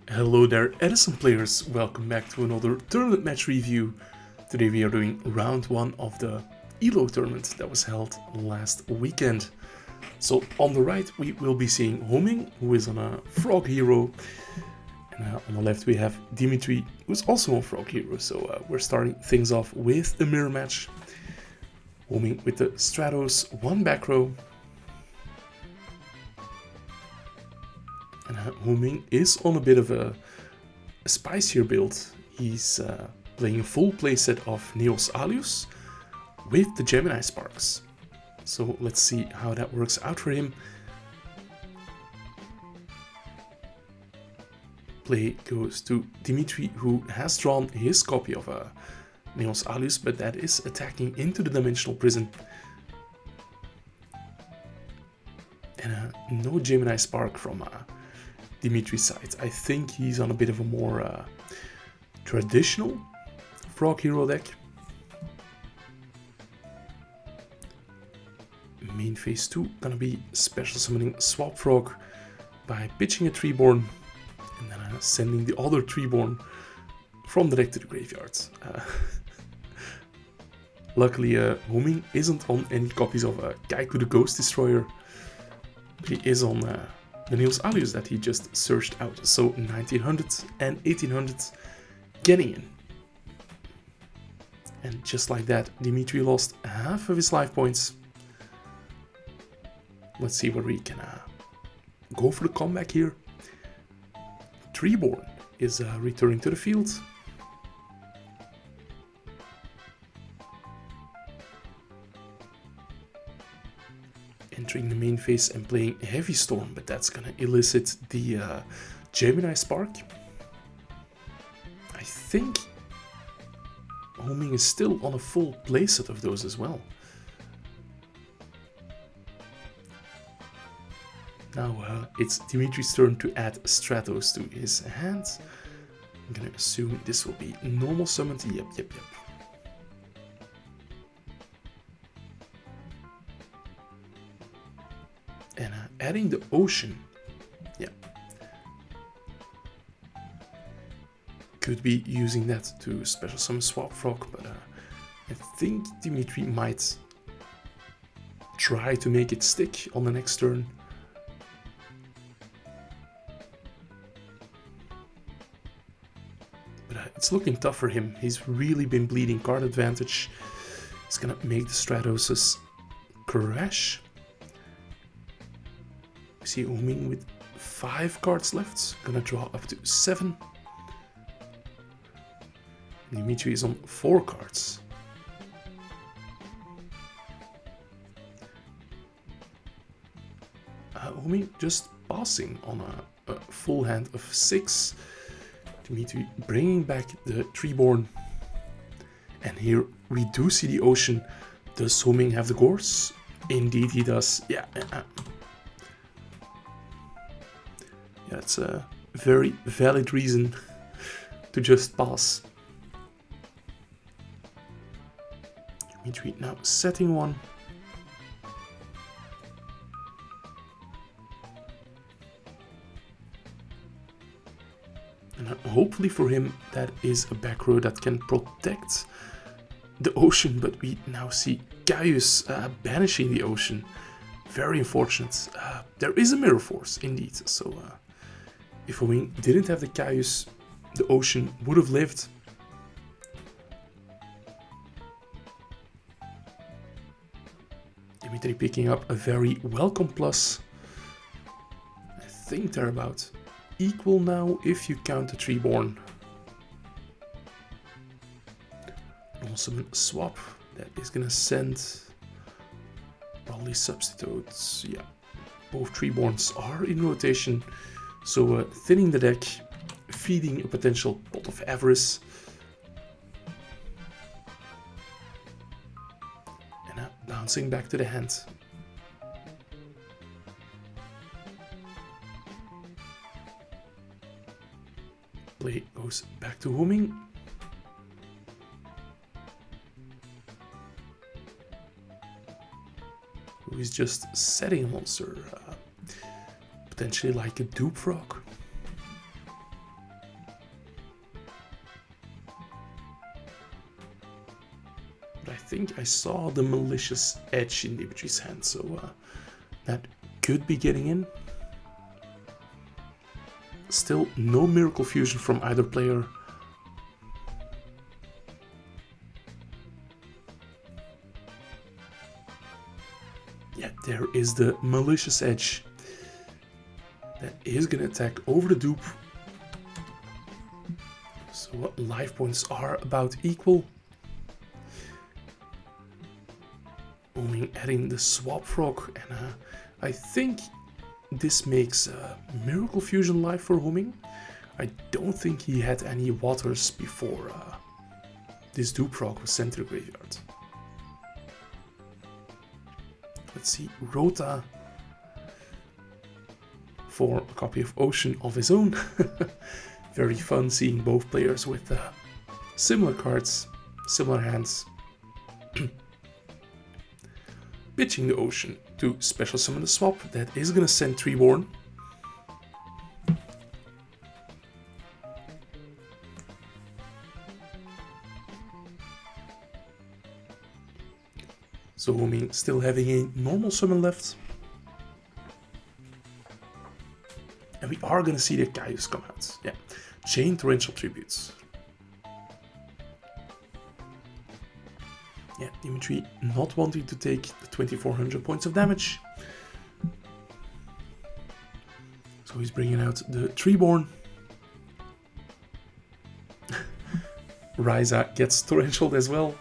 Hello there, Edison players. Welcome back to another tournament match review. Today we are doing round 1 of the ELLO tournament that was held last weekend. So on the right we will be seeing Ho-Ming, who is on a frog hero. And on the left we have Dimitri, who's also a frog hero. So we're starting things off with a mirror match. Ho-Ming with the Stratos, 1 back row. And Ho-Ming is on a bit of a spicier build. He's playing a full playset of Neos Alius with the Gemini Sparks. So let's see how that works out for him. Play goes to Dimitri, who has drawn his copy of Neos Alius, but that is attacking into the Dimensional Prison. And no Gemini Spark from Dimitri's side. I think he's on a bit of a more traditional frog hero deck. Main phase 2 gonna be special summoning Swap Frog by pitching a Treeborn and then sending the other Treeborn from the deck to the graveyard. Luckily Ho-Ming isn't on any copies of Kaiku the Ghost Destroyer, but he is on the Neos Alius that he just searched out. So 1900 and 1800 getting in. And just like that, Dimitri lost half of his life points. Let's see where we can go for the comeback here. Treeborn is returning to the field. Entering the main phase and playing Heavy Storm, but that's gonna elicit the Gemini Spark. I think Ho-Ming is still on a full playset of those as well. Now it's Dimitri's turn to add Stratos to his hand. I'm gonna assume this will be normal summoned. Yep. And adding the Ocean, yeah. Could be using that to special summon Swap Frog, but I think Dimitri might try to make it stick on the next turn. But it's looking tough for him. He's really been bleeding card advantage. He's gonna make the Stratoses crash. See Ho-Ming with 5 cards left, gonna draw up to 7. Dimitri is on 4 cards. Ho-Ming just passing on a full hand of 6. Dimitri bringing back the Treeborn. And here we do see the Ocean. Does Ho-Ming have the Gorse? Indeed he does, yeah. That's a very valid reason to just pass. Dimitri now setting one. And hopefully for him that is a back row that can protect the Ocean, but we now see Caius banishing the Ocean. Very unfortunate. There is a Mirror Force indeed, so if Ho-Ming didn't have the Caius, the Ocean would have lived. Dimitri picking up a very welcome plus. I think they're about equal now if you count the Treeborn. Also swap, that is gonna send probably substitutes. Yeah, both Treeborns are in rotation. So thinning the deck, feeding a potential Pot of Avarice. And bouncing back to the hand. Play goes back to Ho-Ming. Who is just setting a monster. Potentially like a Dupe Frog. But I think I saw the malicious edge in Dimitri's hand, so that could be getting in. Still no Miracle Fusion from either player. Yeah, there is the malicious edge. That is going to attack over the dupe. So life points are about equal. Ho-Ming adding the swap frog, and I think this makes Miracle Fusion life for Ho-Ming. I don't think he had any waters before this dupe frog was sent to the graveyard. Let's see, Rota for a copy of Ocean of his own. Very fun seeing both players with similar cards, similar hands. Pitching the Ocean to special summon the swap. That is gonna send Treeborn. So Ho-Ming still having a normal summon left. And we are gonna see the Caius come out. Yeah, Chain Torrential Tributes. Yeah, Dimitri not wanting to take the 2400 points of damage. So he's bringing out the Treeborn. Ryza gets Torrential as well.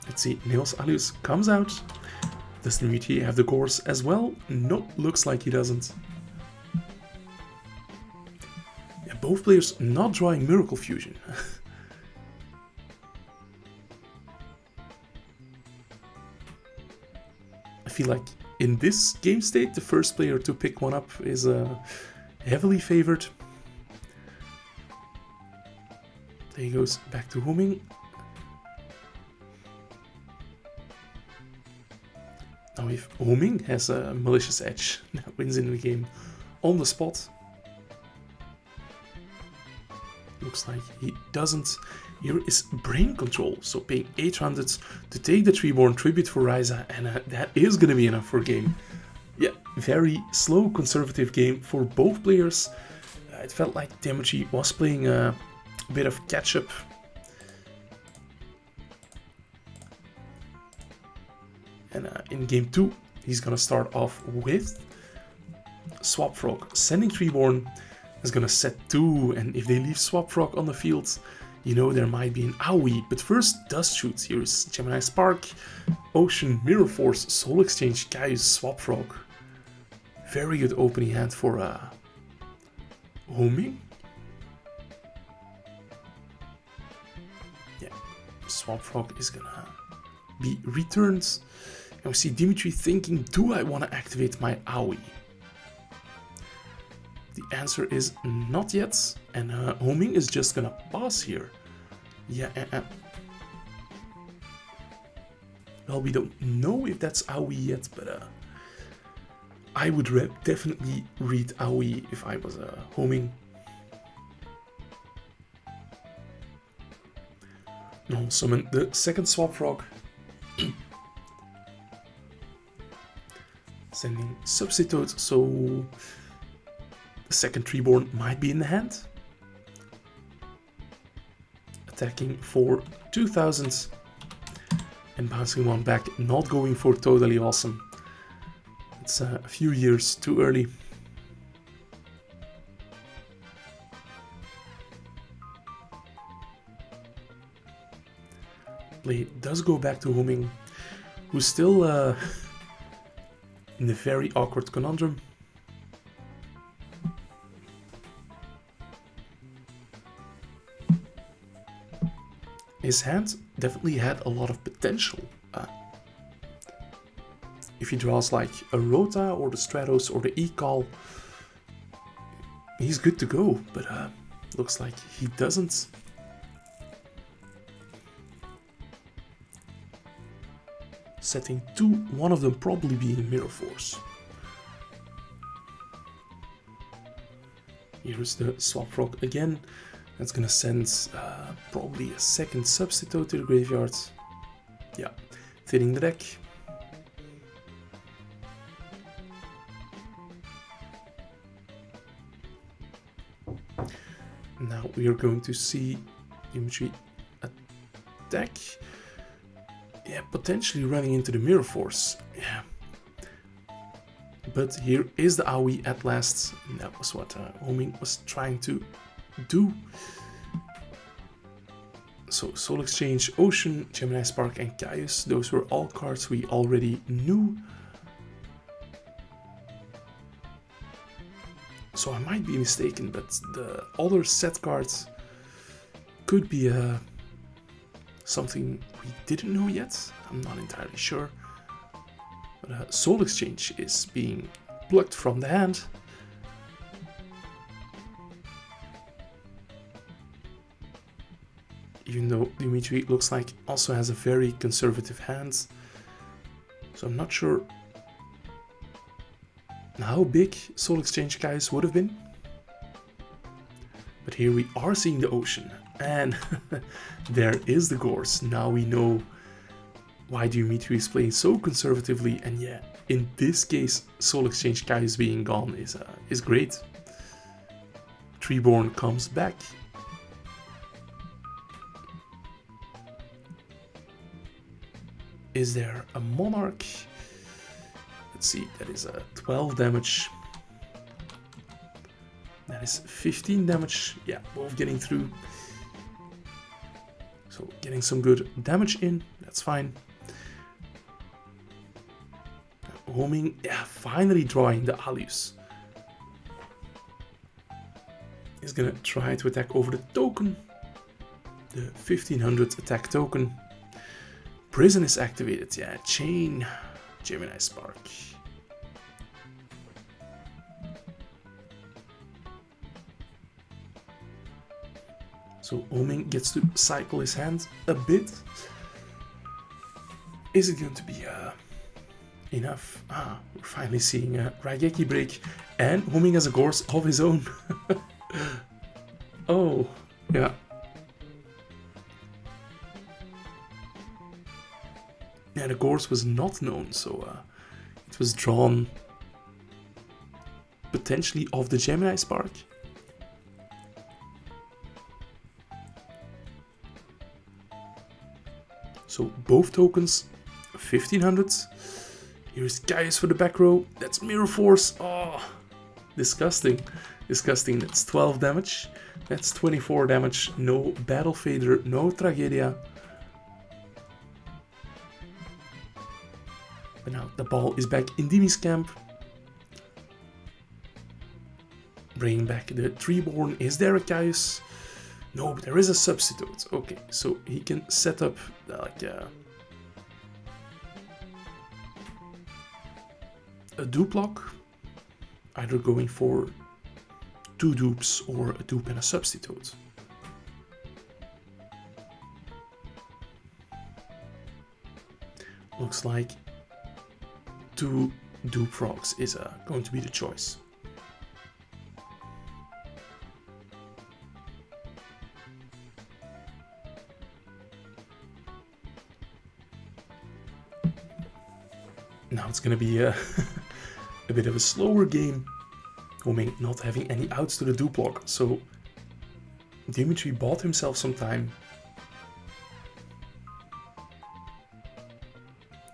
Let's see, Nails Alius comes out. Does Dimitri have the cores as well? Nope, looks like he doesn't. Yeah, both players not drawing Miracle Fusion. I feel like in this game state, the first player to pick one up is heavily favored. There he goes, back to Ho-Ming. Now if Ho-Ming has a malicious edge, that wins in the game on the spot. Looks like he doesn't. Here is Brain Control, so paying 800 to take the Treeborn tribute for Ryza, and that is going to be enough for a game. Yeah, very slow, conservative game for both players. It felt like Dimitri was playing a bit of catch-up. And in game 2, he's going to start off with Swap Frog. Sending Treeborn is going to set 2, and if they leave Swap Frog on the field, you know there might be an AoE. But first, Dust Shoot. Here's Gemini Spark, Ocean, Mirror Force, Soul Exchange, Caius, Swap Frog. Very good opening hand for Ho-Ming. Yeah, Swap Frog is going to be returned. And we see Dimitri thinking, do I want to activate my AoE? The answer is not yet, and Ho-Ming is just gonna pass here. Yeah, well, we don't know if that's AoE yet, but I would definitely read AoE if I was Ho-Ming. Now summon the second Swap Frog. Sending Substitute, so the second Treeborn might be in the hand. Attacking for 2000 and bouncing one back, not going for totally awesome. It's a few years too early. Play does go back to Ho-Ming, who's still in a very awkward conundrum. His hand definitely had a lot of potential. If he draws like a Rota or the Stratos or the E-Call, he's good to go, but looks like he doesn't. Setting 2, one of them probably being Mirror Force. Here's the swap rock again. That's gonna send probably a second substitute to the graveyard. Yeah, fitting the deck. Now we are going to see Dimitri attack. Yeah, potentially running into the Mirror Force. Yeah. But here is the AoE at last. And that was what Ho-Ming was trying to do. So Soul Exchange, Ocean, Gemini Spark and Caius. Those were all cards we already knew. So I might be mistaken, but the other set cards could be something we didn't know yet. I'm not entirely sure. But Soul Exchange is being plucked from the hand. Even though Dimitri looks like also has a very conservative hand. So I'm not sure how big Soul Exchange guys would have been. But here we are seeing the Ocean. And there is the Gorse. Now we know why Dimitri is playing so conservatively. And yeah, in this case, Soul Exchange guys being gone is great. Treeborn comes back. Is there a Monarch? Let's see, that is a 12 damage. That is 15 damage. Yeah, both getting through. So getting some good damage in, that's fine. Ho-Ming, yeah, finally drawing the Alius. He's gonna try to attack over the token. The 1500 attack token. Prison is activated, yeah, Chain, Gemini Spark. So Ho-Ming gets to cycle his hand a bit. Is it going to be enough? Ah, we're finally seeing a Raigeki break. And Ho-Ming has a Gorse of his own. Oh, yeah. Yeah, the Gorse was not known, so it was drawn potentially off the Gemini Spark. So both tokens, 1500. Here's Caius for the back row. That's Mirror Force. Oh, disgusting. Disgusting. That's 12 damage. That's 24 damage. No Battle Fader, no Tragedia. But now the ball is back in Dimi's camp. Bringing back the Treeborn. Is there a Caius? No, but there is a substitute. Okay, so he can set up like a dupe lock. Either going for 2 dupes or a dupe and a substitute. Looks like 2 dupe frogs is going to be the choice. Now it's going to be a bit of a slower game. Ho-Ming not having any outs to the dupe lock. So Dimitri bought himself some time.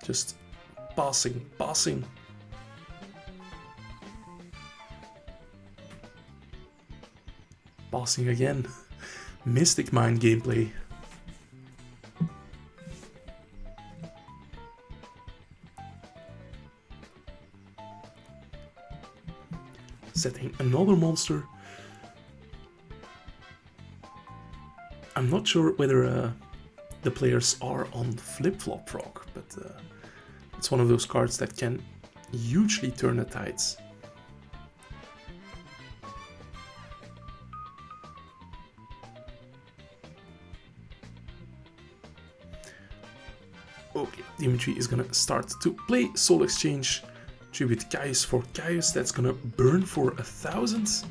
Just passing. Passing again. Mystic Mind gameplay. Setting another monster. I'm not sure whether the players are on flip-flop frog, but it's one of those cards that can hugely turn the tides. Okay, Dimitri is gonna start to play Soul Exchange. Tribute Caius for Caius, that's gonna burn for 1000.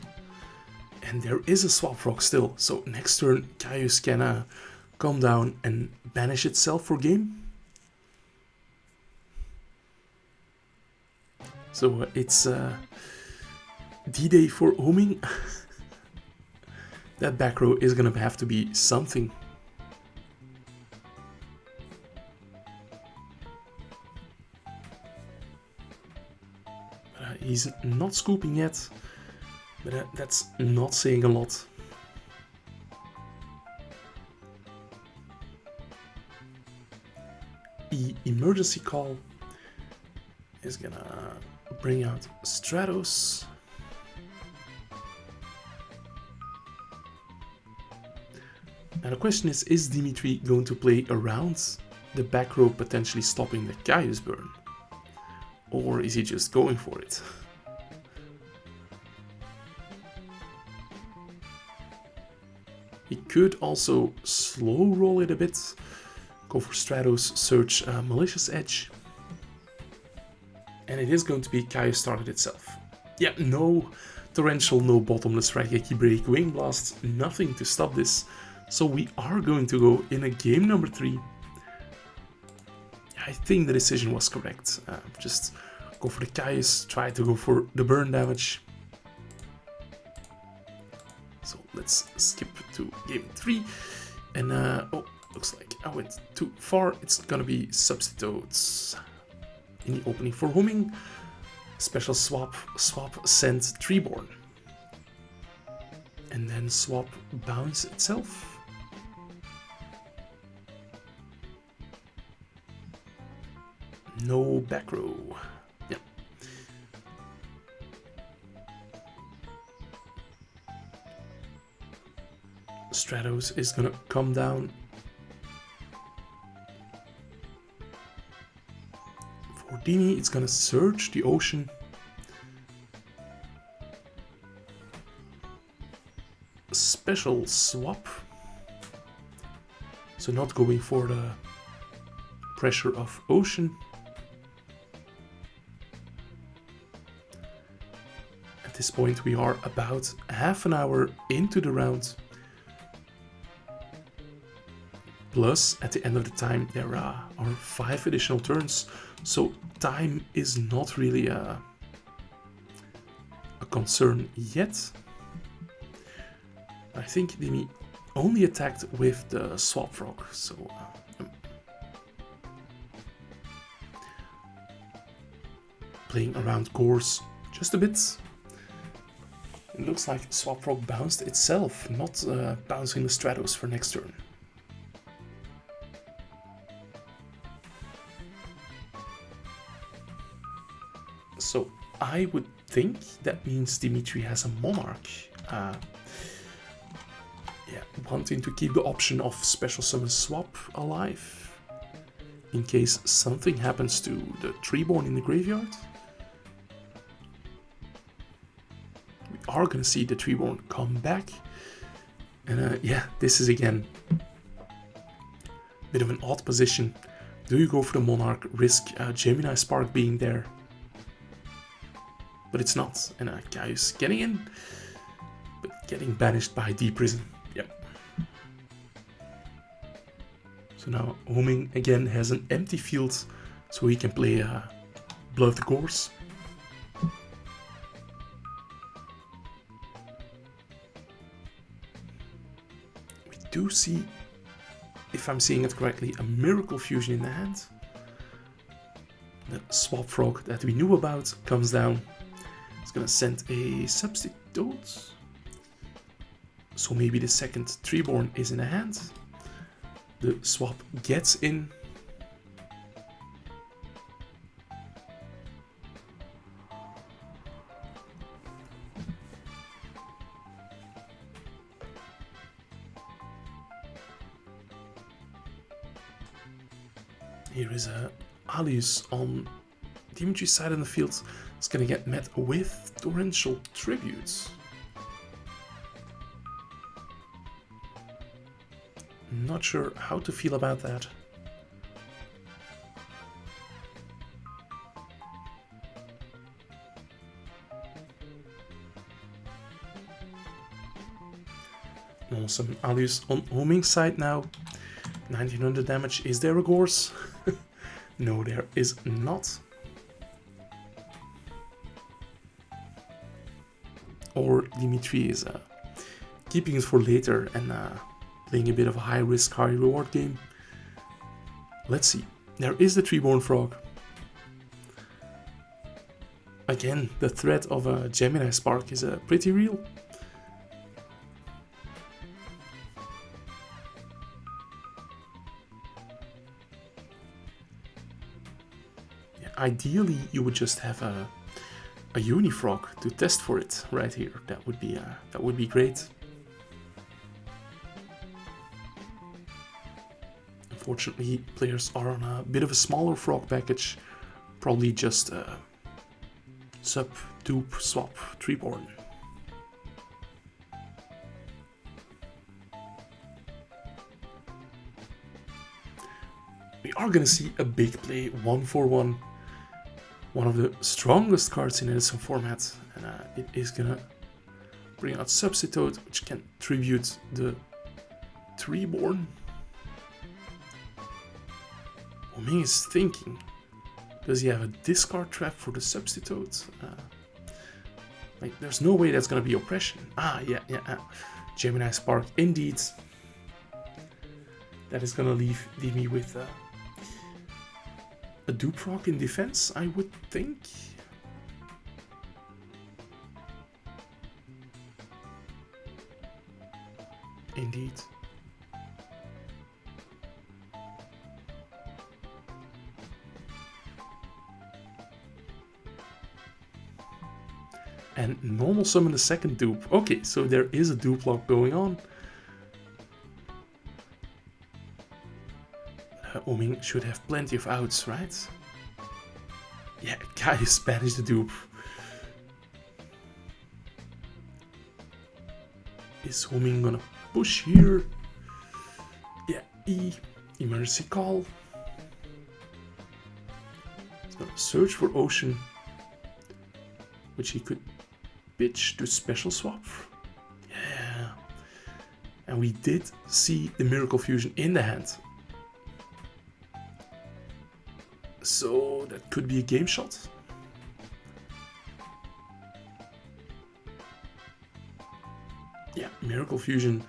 And there is a swap frog still. So next turn, Caius can come down and banish itself for game. So it's D-Day for Ho-Ming. That back row is gonna have to be something. He's not scooping yet, but that's not saying a lot. Emergency call is gonna bring out Stratos. Now the question is Dimitri going to play around the back row, potentially stopping the Caius burn? Or is he just going for it? He could also slow roll it a bit, go for Stratos, search Malicious Edge. And it is going to be Caius started itself. Yeah, no Torrential, no Bottomless, Raigeki Break, Wing Blast, nothing to stop this. So we are going to go in a game number 3. I think the decision was correct. Just go for the Caius, try to go for the burn damage. So let's skip to game 3. And oh, looks like I went too far. It's gonna be substitutes. In the opening for Ho-Ming, special swap, send Treeborn. And then swap bounce itself. No back row. Yeah. Stratos is gonna come down. For Dini, it's gonna search the ocean. Special swap. So not going for the pressure of ocean. At this point we are about half an hour into the round. Plus, at the end of the time, there are 5 additional turns, so time is not really a concern yet. I think Dimi only attacked with the swap frog, so playing around course just a bit. It looks like swap frog bounced itself, not bouncing the Stratos for next turn. So I would think that means Dimitri has a Monarch. Yeah, wanting to keep the option of special summon swap alive in case something happens to the Treeborn in the graveyard. We are gonna see the Treeborn come back, and yeah, this is again a bit of an odd position. Do you go for the Monarch, risk Gemini Spark being there? But it's not, and Caius getting in, but getting banished by Deep Prison. Yep. So now Ho-Ming again has an empty field, so he can play Blood of the Course. We do see, if I'm seeing it correctly, a Miracle Fusion in the hand. The swap frog that we knew about comes down. It's gonna send a substitute. So maybe the second Treeborn is in the hand. The swap gets in. Here is a Alius on Dimitri's side of the field. It's gonna get met with Torrential Tributes. Not sure how to feel about that. Awesome. Alius on Ho-Ming's side now. 1900 damage. Is there a Gorse? No, there is not. Or Dimitri is keeping it for later and playing a bit of a high-risk, high-reward game. Let's see. There is the Treeborn Frog. Again, the threat of a Gemini Spark is pretty real. Yeah, ideally, you would just have a Unifrog to test for it right here. That would be great. Unfortunately, players are on a bit of a smaller frog package, probably just sub, dupe, swap, Treeborn. We are gonna see a big play, 1-for-1. One of the strongest cards in Edison format, and it is gonna bring out Substitute, which can tribute the Treeborn. Ho-Ming is thinking, does he have a discard trap for the Substitute? Like, there's no way that's gonna be oppression. Yeah. Gemini Spark, indeed. That is gonna leave me with a dupe rock in defense, I would think. Indeed. And normal summon the second dupe. Okay, so there is a dupe lock going on. Ho-Ming should have plenty of outs, right? Yeah, guys, banish the dupe. Is Ho-Ming gonna push here? Yeah, emergency call. He's gonna search for Ocean, which he could pitch to special swap. Yeah. And we did see the Miracle Fusion in the hand. So that could be a game shot. Yeah, Miracle Fusion,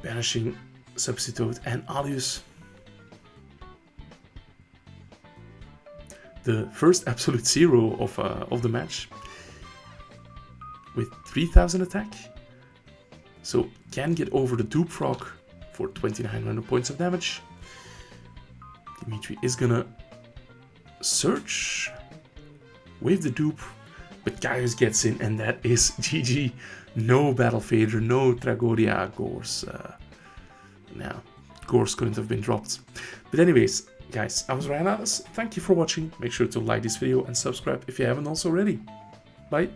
banishing Substitute and Alius. The first absolute zero of the match with 3000 attack. So can get over the dupe frog for 2900 points of damage. Dimitri is gonna search with the dupe, but Gaius gets in, and that is GG. No Battle Fader, no Tragoria Gorse. Now, Gorse couldn't have been dropped. But anyways, guys, I was Ryan Alice. Thank you for watching. Make sure to like this video and subscribe if you haven't also already. Bye.